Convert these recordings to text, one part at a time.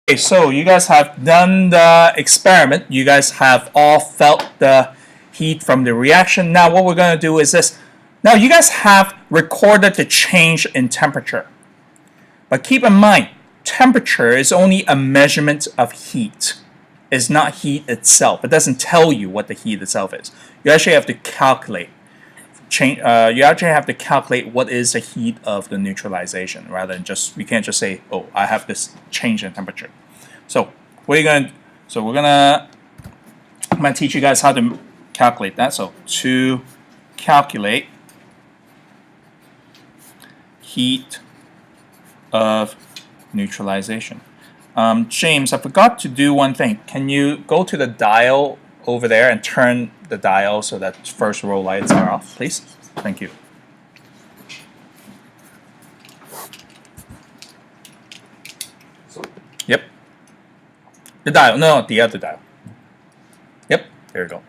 Okay, so you guys have done the experiment. You guys have all felt the heat from the reaction. Now what we're going to do is this. Now you guys have recorded the change in temperature. But keep in mind, temperature is only a measurement of heat. It's not heat itself. It doesn't tell you what the heat itself is. You actually have to calculate. You actually have to calculate what is the heat of the neutralization, rather than just, you can't just say, oh, I have this change in temperature. So what are you going to, so I'm going to teach you guys how to calculate that. So to calculate heat of neutralization. James, I forgot to do one thing. Can you go to the dial over there and turn the dial so that first row lights are off, please? Thank you. Yep. The dial, no, the other dial. Yep, there you go.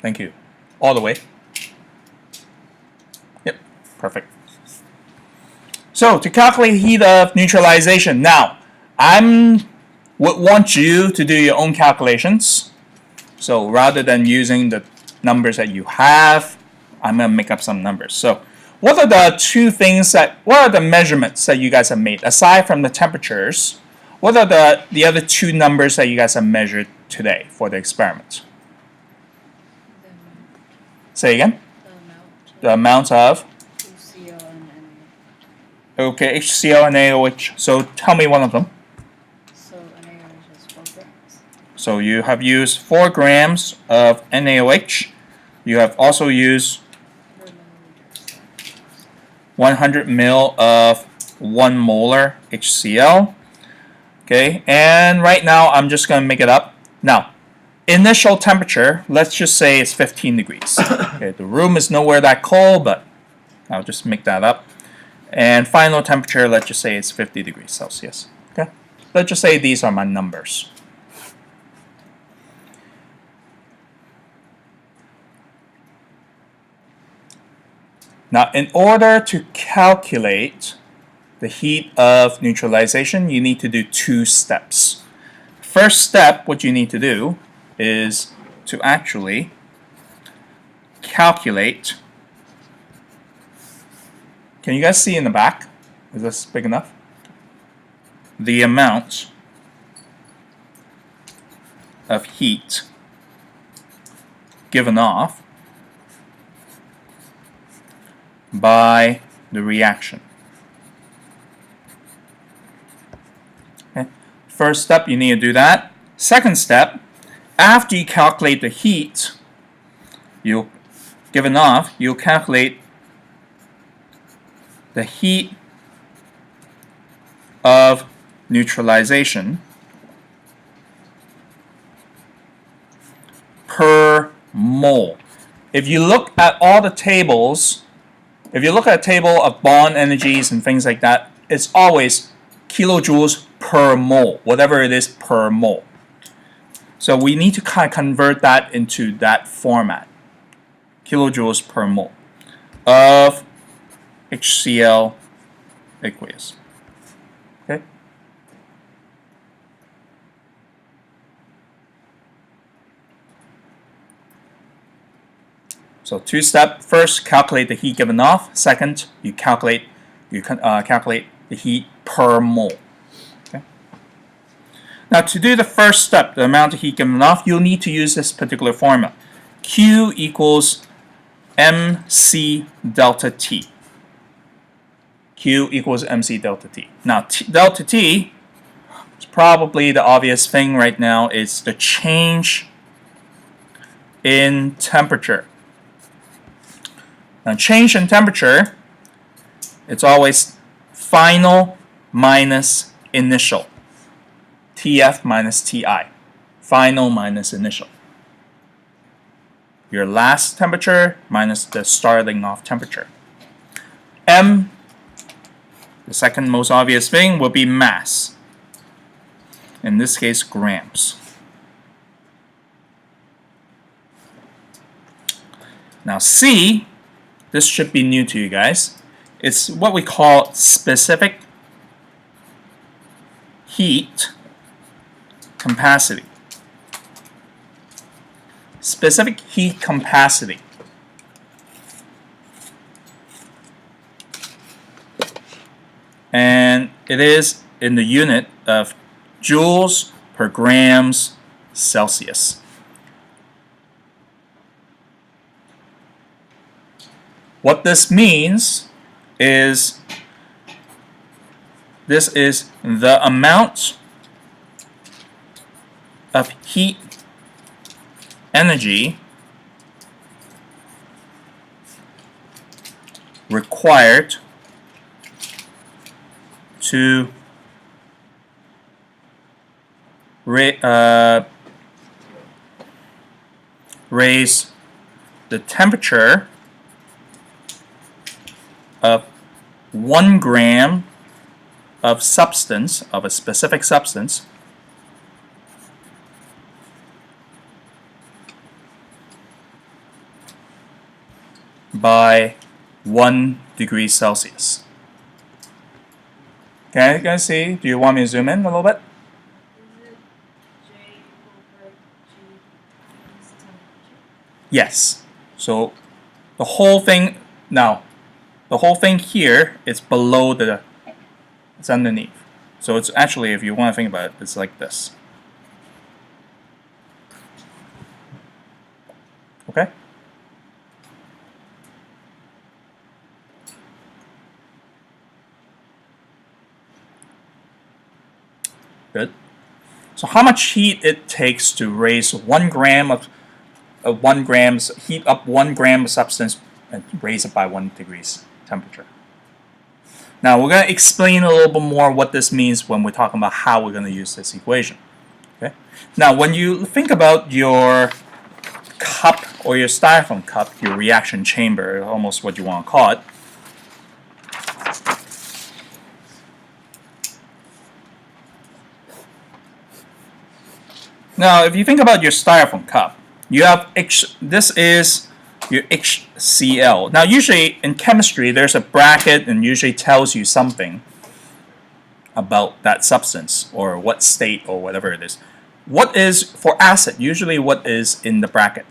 Thank you. All the way. Yep, perfect. So to calculate heat of neutralization, now I would want you to do your own calculations. So rather than using the numbers that you have, I'm going to make up some numbers. So what are the measurements that you guys have made aside from the temperatures? What are the other two numbers that you guys have measured today for the experiment? Say again? The amount of? HCl and NaOH. Okay, HCl and NaOH. So tell me one of them. So NaOH is 4 grams. So you have used 4 grams of NaOH. You have also used 100 ml of 1 molar HCl. Okay, and right now I'm just going to make it up. Now, initial temperature, let's just say it's 15 degrees. Okay, the room is nowhere that cold, but I'll just make that up. And final temperature, let's just say it's 50 degrees Celsius. Okay, let's just say these are my numbers. Now, in order to calculate the heat of neutralization, you need to do 2 steps. First step, what you need to do is to actually calculate. Can you guys see in the back? Is this big enough? The amount of heat given off by the reaction. Okay. First step, you need to do that. Second step, after you calculate the heat you'll calculate the heat of neutralization per mole. If you look at all the tables, if you look at a table of bond energies and things like that, it's always kilojoules per mole, whatever it is per mole. So we need to kind of convert that into that format, kilojoules per mole of HCl aqueous. Okay. So 2-step. First, calculate the heat given off. Second, you calculate the heat per mole. Now, to do the first step, the amount of heat given off, you'll need to use this particular formula. Q equals mc delta T. Q equals mc delta T. Now, delta T is probably the obvious thing right now. It's the change in temperature. Now, change in temperature, it's always final minus initial. TF minus TI, final minus initial. Your last temperature minus the starting off temperature. M, the second most obvious thing, will be mass. In this case, grams. Now C, this should be new to you guys. It's what we call specific heat capacity. Specific heat capacity. And it is in the unit of joules per grams Celsius. What this means is this is the amount of heat energy required to raise the temperature of 1 gram of substance, of a specific substance, by 1 degree Celsius. Okay, you guys see? Do you want me to zoom in a little bit? Is it J over G is temperature? Yes. So the whole thing now, the whole thing here is below the, it's underneath. So it's actually, if you want to think about it, it's like this. Okay? Good. So how much heat it takes to raise 1 gram of 1 gram's heat up 1 gram of substance and raise it by 1 degrees temperature. Now we're going to explain a little bit more what this means when we're talking about how we're going to use this equation. Okay. Now when you think about your cup or your styrofoam cup, your reaction chamber, almost what you want to call it. Now, if you think about your styrofoam cup, you have this is your HCl. Now, usually in chemistry, there's a bracket and usually tells you something about that substance or what state or whatever it is. What is, for acid, usually what is in the bracket?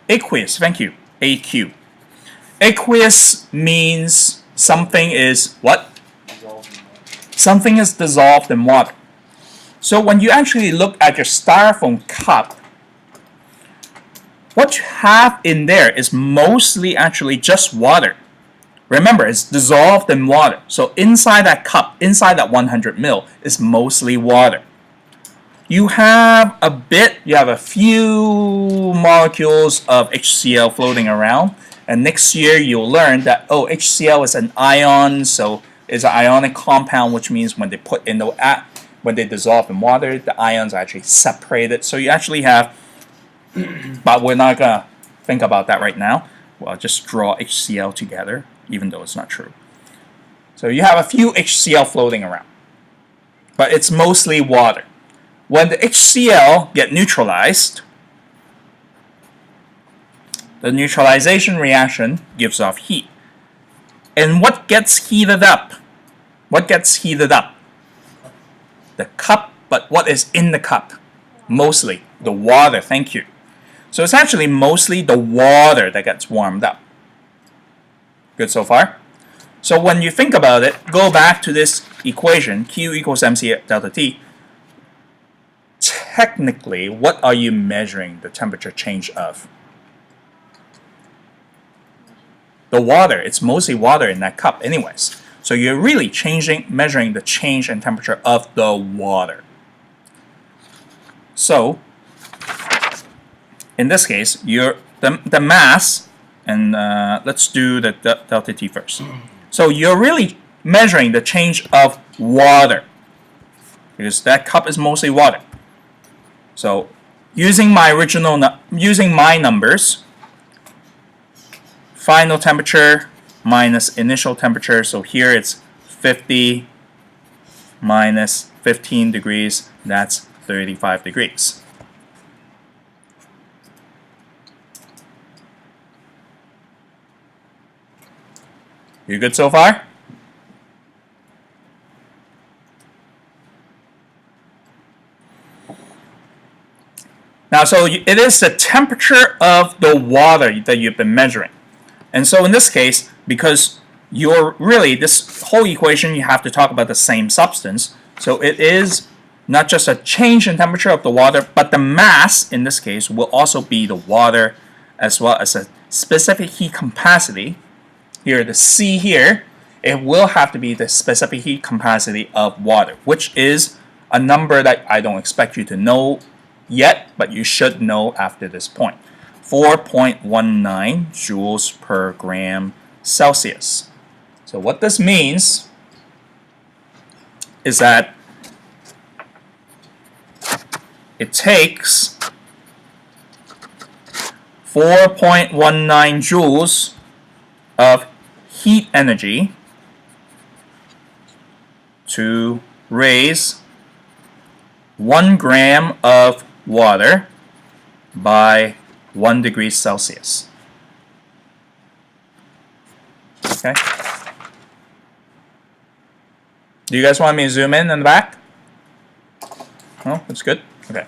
Aqueous, thank you, AQ. Aqueous means something is what? Something is dissolved in water. So when you actually look at your styrofoam cup, what you have in there is mostly actually just water. Remember, it's dissolved in water. So inside that cup, inside that 100 ml, is mostly water. You have a few molecules of HCl floating around. And next year you'll learn that, oh, HCl is an ion, so it's an ionic compound, which means when they put in when they dissolve in water, the ions are actually separated. So you actually have, but we're not going to think about that right now. Well, just draw HCl together, even though it's not true. So you have a few HCl floating around, but it's mostly water. When the HCl get neutralized, the neutralization reaction gives off heat. And what gets heated up? What gets heated up? The cup, but what is in the cup? Mostly the water, thank you. So it's actually mostly the water that gets warmed up. Good so far? So when you think about it, go back to this equation, Q equals mc delta T. Technically, what are you measuring the temperature change of? The water. It's mostly water in that cup anyways. So you're really measuring the change in temperature of the water. So in this case, the mass, and let's do the delta T first. So you're really measuring the change of water because that cup is mostly water. So using my numbers, final temperature minus initial temperature. So here it's 50 minus 15 degrees. That's 35 degrees. You good so far? Now, so it is the temperature of the water that you've been measuring. And so in this case, because you're really, this whole equation, you have to talk about the same substance. So it is not just a change in temperature of the water, but the mass, in this case, will also be the water as well as a specific heat capacity. Here, the C here, it will have to be the specific heat capacity of water, which is a number that I don't expect you to know yet, but you should know after this point. 4.19 joules per gram Celsius. So what this means is that it takes 4.19 joules of heat energy to raise 1 gram of water by 1 degree Celsius. Okay. Do you guys want me to zoom in the back? No, that's good. Okay.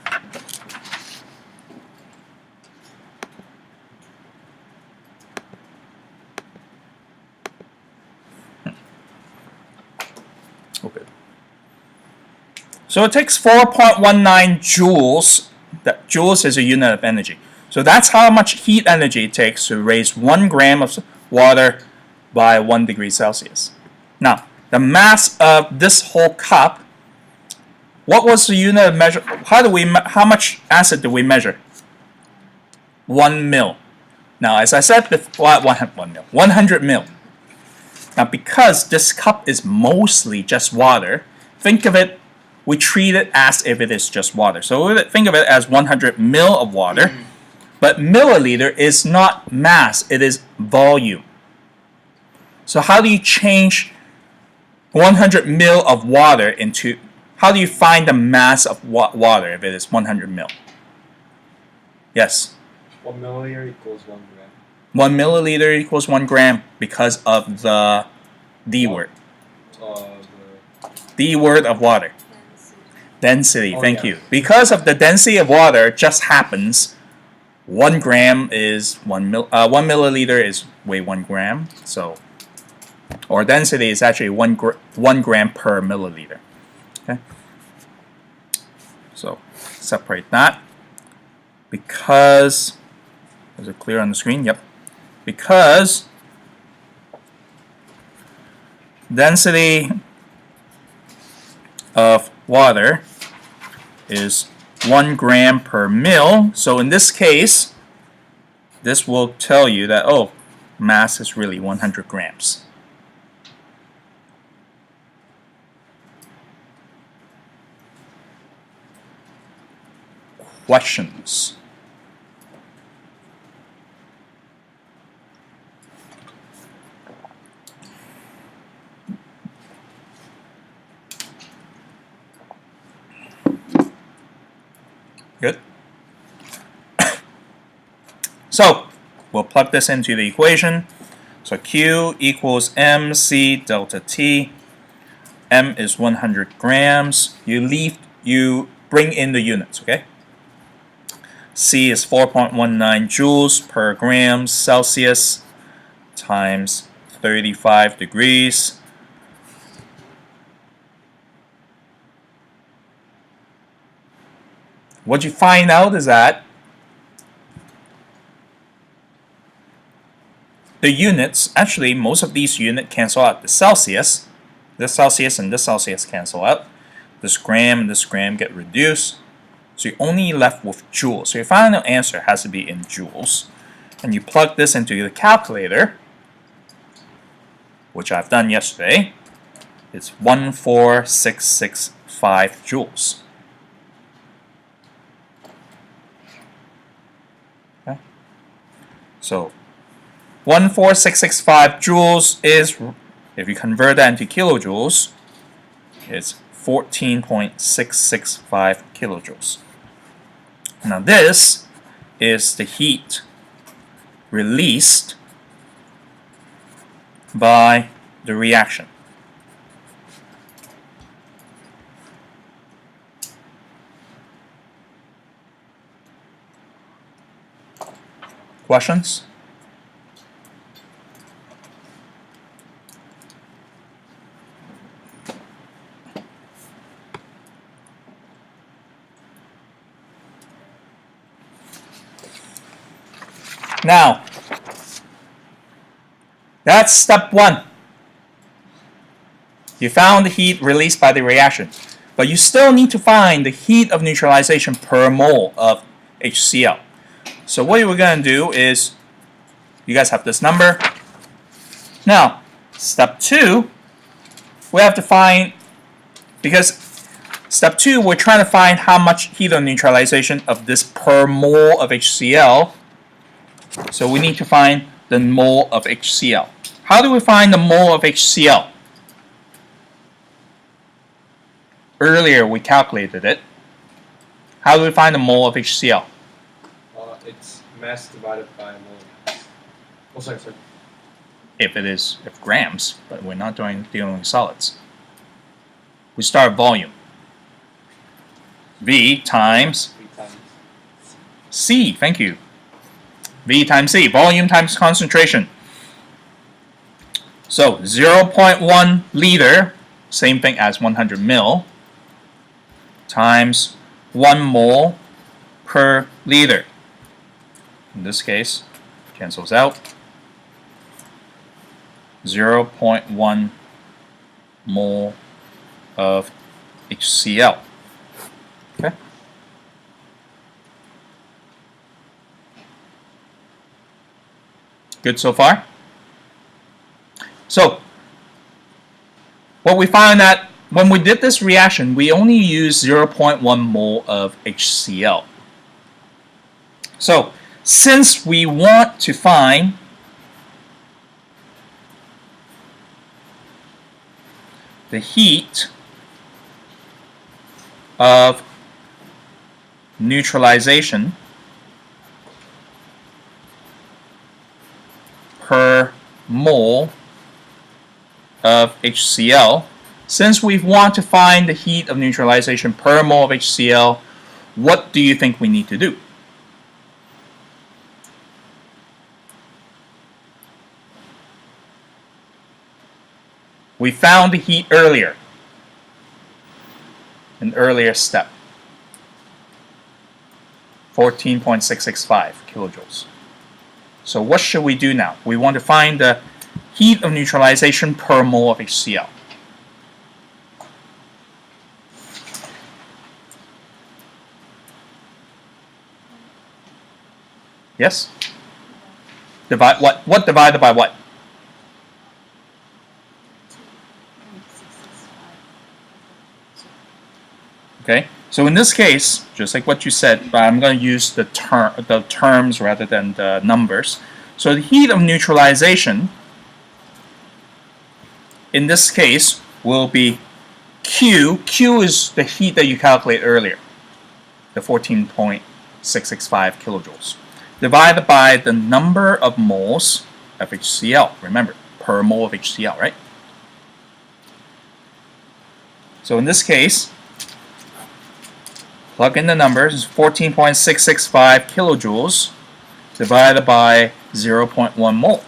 Okay. So it takes 4.19 joules. That joules is a unit of energy. So that's how much heat energy it takes to raise 1 gram of water by 1 degree Celsius. Now, the mass of this whole cup, what was the unit of measure? How much acid did we measure? 1 mil. Now, as I said before, 100 mil. Now, because this cup is mostly just water, think of it, we treat it as if it is just water. So think of it as 100 mil of water, but milliliter is not mass, it is volume. So how do you change 100 mil of water into, how do you find the mass of water if it is 100 mil? Yes? 1 milliliter equals 1 gram. 1 milliliter equals 1 gram because of the D word. D word of water. Density, thank you. Because of the density of water, just happens 1 gram is 1 milliliter is weigh 1 gram. So, or density is actually 1 gram per milliliter. Okay. So separate that because, is it clear on the screen? Yep. Because density of water is 1 gram per mil. So in this case, this will tell you that, oh, mass is really 100 grams. Questions? Good. So we'll plug this into the equation. So Q equals mc delta T. M is 100 grams. You bring in the units, okay? C is 4.19 joules per gram Celsius times 35 degrees. What you find out is that the units, actually most of these units cancel out. The Celsius, this Celsius and this Celsius cancel out. This gram and this gram get reduced. So you're only left with joules. So your final answer has to be in joules. And you plug this into the calculator, which I've done yesterday. It's 14665 joules. Okay. So 14665 joules is, if you convert that into kilojoules, it's 14.665 kilojoules. Now this is the heat released by the reaction. Questions? Now, that's step 1. You found the heat released by the reaction, but you still need to find the heat of neutralization per mole of HCl. So what we're going to do is, you guys have this number. Now, step 2, we have to find, because step 2, we're trying to find how much heat of neutralization of this per mole of HCl. So we need to find the mole of HCl. How do we find the mole of HCl? Earlier we calculated it. How do we find the mole of HCl? It's mass divided by mole. Oh, sorry. If grams, but we're not dealing with solids. We start volume. V times 3 times. C, thank you. V times C, volume times concentration. So 0.1 liter, same thing as 100 mil, times 1 mole per liter. In this case, cancels out. 0.1 mole of HCl. Okay. Good so far? So, what we found that when we did this reaction, we only used 0.1 mole of HCl. So, since we want to find the heat of neutralization per mole of HCl, since we want to find the heat of neutralization per mole of HCl, what do you think we need to do? We found the heat earlier, an earlier step, 14.665 kilojoules. So what should we do now? We want to find the heat of neutralization per mole of HCl. Yes? Divide what? What divided by what? 2.665. Okay. So in this case, just like what you said, but I'm going to use the terms rather than the numbers. So the heat of neutralization in this case will be Q. Q is the heat that you calculated earlier, the 14.665 kilojoules, divided by the number of moles of HCl. Remember, per mole of HCl, right? So in this case, plug in the numbers, 14.665 kilojoules divided by 0.1 mole.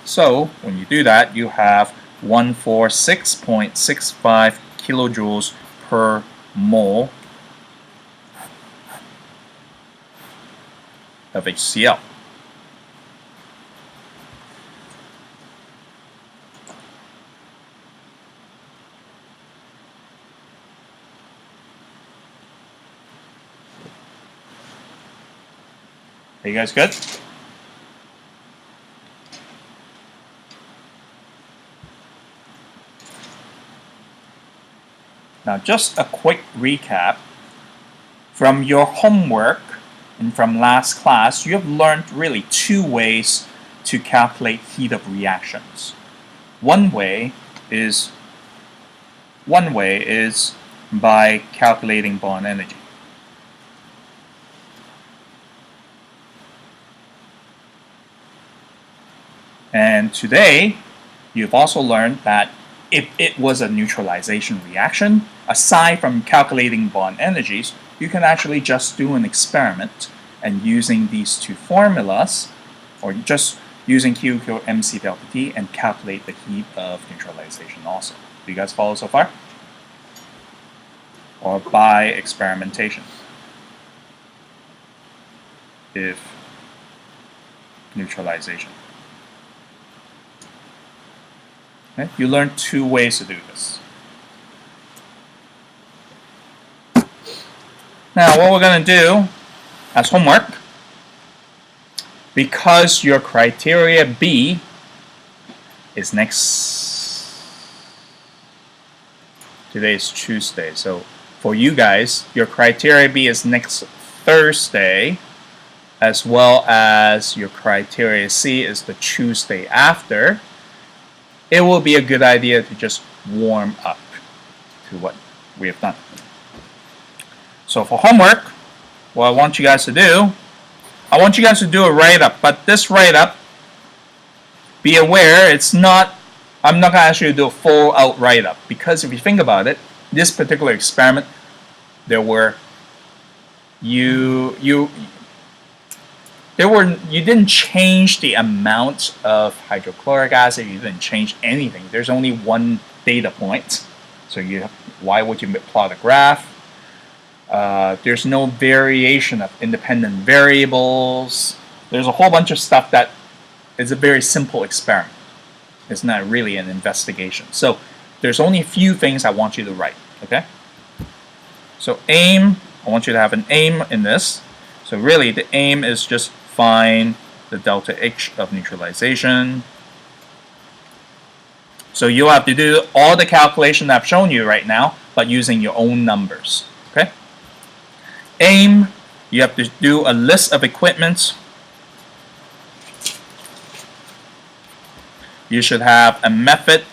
So when you do that, you have 146.65 kilojoules per mole of HCl. Are you guys good? Now, just a quick recap. From your homework and from last class, you have learned really 2 ways to calculate heat of reactions. One way is by calculating bond energy. And today, you've also learned that if it was a neutralization reaction, aside from calculating bond energies, you can actually just do an experiment and using these two formulas, or just using Q equal mc delta T, and calculate the heat of neutralization also. Do you guys follow so far? Or by experimentation. If neutralization. Okay? You learn two ways to do this. Now, what we're going to do as homework, because your criteria B is today is Tuesday, so for you guys, your criteria B is next Thursday, as well as your criteria C is the Tuesday after. It will be a good idea to just warm up to what we have done. So for homework, what I want you guys to do, I want you guys to do a write-up, but this write-up, be aware, it's not, I'm not going to ask you to do a full-out write-up, because if you think about it, this particular experiment, there were, you didn't change the amount of hydrochloric acid, you didn't change anything. There's only one data point, so why would you plot a graph? There's no variation of independent variables. There's a whole bunch of stuff that is a very simple experiment. It's not really an investigation. So there's only a few things I want you to write, okay? So aim, I want you to have an aim in this. So really the aim is just find the delta H of neutralization. So you'll have to do all the calculation I've shown you right now, but using your own numbers, okay? Aim, you have to do a list of equipment. You should have a method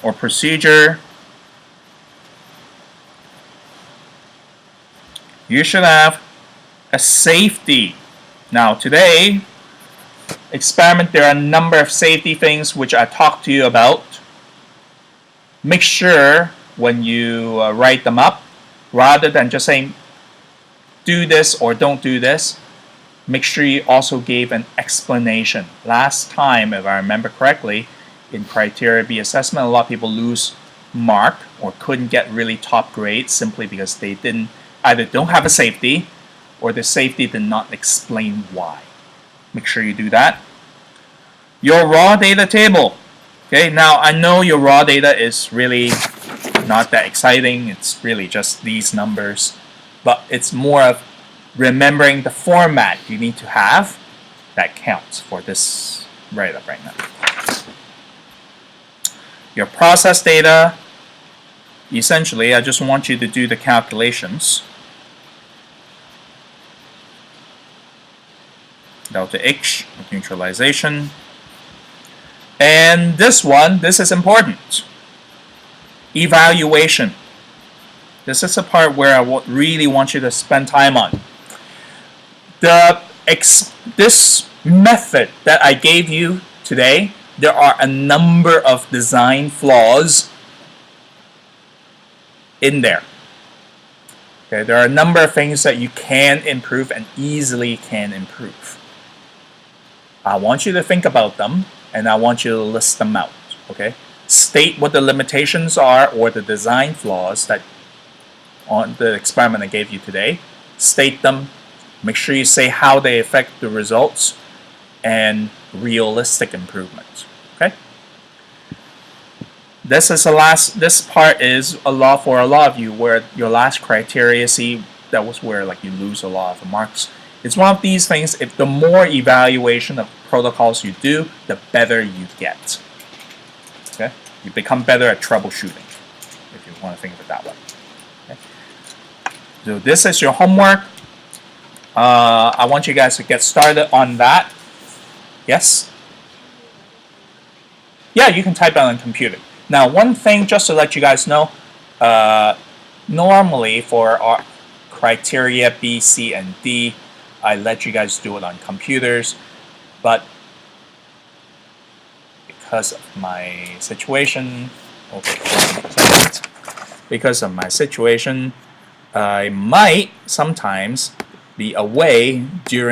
or procedure. You should have a safety. Now today, experiment, there are a number of safety things which I talked to you about. Make sure when you write them up, rather than just saying do this or don't do this, make sure you also gave an explanation. Last time, if I remember correctly, in criteria B assessment, a lot of people lose mark or couldn't get really top grades simply because they didn't either don't have a safety or the safety did not explain why. Make sure you do that. Your raw data table. Okay, now I know your raw data is really not that exciting. It's really just these numbers, but it's more of remembering the format you need to have that counts for this write-up right now. Your process data, essentially, I just want you to do the calculations. Delta H of neutralization. And this one, this is important. Evaluation. This is the part where I really want you to spend time on. This method that I gave you today, there are a number of design flaws in there. Okay, there are a number of things that you can improve and easily can improve. I want you to think about them and I want you to list them out. Okay, state what the limitations are or the design flaws that on the experiment I gave you today. State them. Make sure you say how they affect the results and realistic improvements. Okay. This part is a lot for a lot of you where your last criteria, see, that was where like you lose a lot of the marks. It's one of these things, if the more evaluation of protocols you do, the better you get. Okay? You become better at troubleshooting, if you want to think of it that way. Okay? So this is your homework. I want you guys to get started on that. Yes? Yeah, you can type it on a computer. Now, one thing, just to let you guys know, normally for our criteria B, C, and D, I let you guys do it on computers, but because of my situation. Okay, because of my situation, I might sometimes be away during